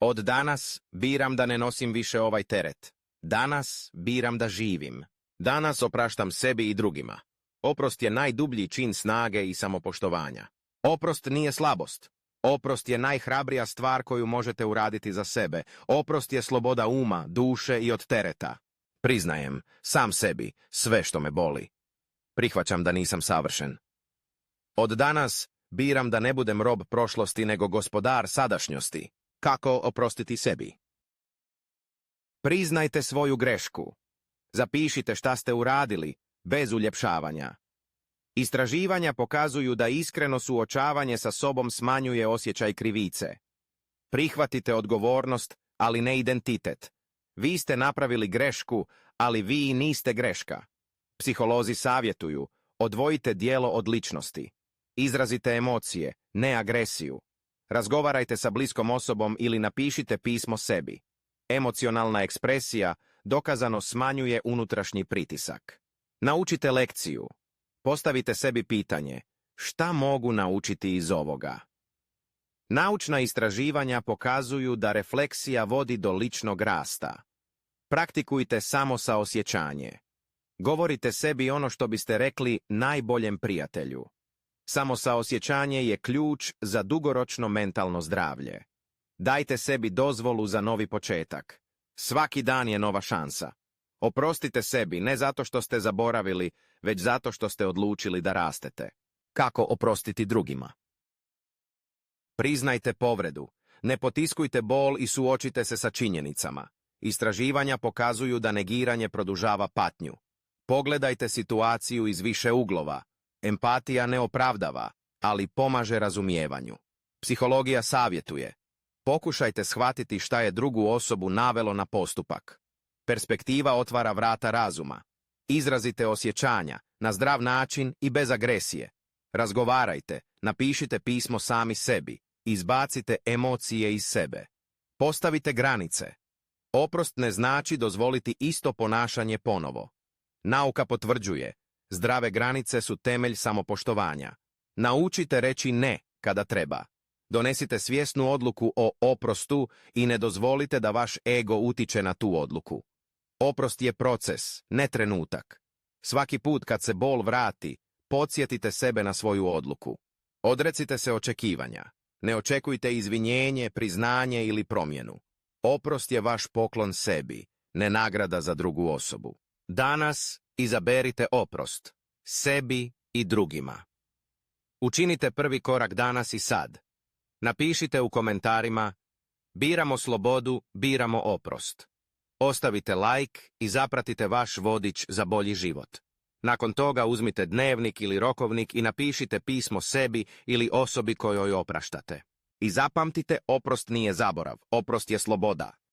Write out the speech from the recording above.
Od danas biram da ne nosim više ovaj teret. Danas biram da živim. Danas opraštam sebi i drugima. Oprost je najdublji čin snage i samopoštovanja. Oprost nije slabost. Oprost je najhrabrija stvar koju možete uraditi za sebe. Oprost je sloboda uma, duše i od tereta. Priznajem, sam sebi, sve što me boli. Prihvaćam da nisam savršen. Od danas biram da ne budem rob prošlosti nego gospodar sadašnjosti. Kako oprostiti sebi? Priznajte svoju grešku. Zapišite šta ste uradili, bez uljepšavanja. Istraživanja pokazuju da iskreno suočavanje sa sobom smanjuje osjećaj krivice. Prihvatite odgovornost, ali ne identitet. Vi ste napravili grešku, ali vi niste greška. Psiholozi savjetuju, odvojite djelo od ličnosti. Izrazite emocije, ne agresiju. Razgovarajte sa bliskom osobom ili napišite pismo sebi. Emocionalna ekspresija dokazano smanjuje unutrašnji pritisak. Naučite lekciju. Postavite sebi pitanje, šta mogu naučiti iz ovoga? Naučna istraživanja pokazuju da refleksija vodi do ličnog rasta. Praktikujte samosaosjećanje. Govorite sebi ono što biste rekli najboljem prijatelju. Samosaosjećanje je ključ za dugoročno mentalno zdravlje. Dajte sebi dozvolu za novi početak. Svaki dan je nova šansa. Oprostite sebi ne zato što ste zaboravili, već zato što ste odlučili da rastete. Kako oprostiti drugima? Priznajte povredu. Ne potiskujte bol i suočite se sa činjenicama. Istraživanja pokazuju da negiranje produžava patnju. Pogledajte situaciju iz više uglova. Empatija ne opravdava, ali pomaže razumijevanju. Psihologija savjetuje. Pokušajte shvatiti šta je drugu osobu navelo na postupak. Perspektiva otvara vrata razuma. Izrazite osjećanja, na zdrav način i bez agresije. Razgovarajte, napišite pismo sami sebi, izbacite emocije iz sebe. Postavite granice. Oprost ne znači dozvoliti isto ponašanje ponovo. Nauka potvrđuje, zdrave granice su temelj samopoštovanja. Naučite reći ne kada treba. Donesite svjesnu odluku o oprostu i ne dozvolite da vaš ego utiče na tu odluku. Oprost je proces, ne trenutak. Svaki put kad se bol vrati, podsjetite sebe na svoju odluku. Odrecite se očekivanja. Ne očekujte izvinjenje, priznanje ili promjenu. Oprost je vaš poklon sebi, ne nagrada za drugu osobu. Danas izaberite oprost, sebi i drugima. Učinite prvi korak danas i sad. Napišite u komentarima, biramo slobodu, biramo oprost. Ostavite like i zapratite vaš vodič za bolji život. Nakon toga uzmite dnevnik ili rokovnik i napišite pismo sebi ili osobi kojoj opraštate. I zapamtite, oprost nije zaborav, oprost je sloboda.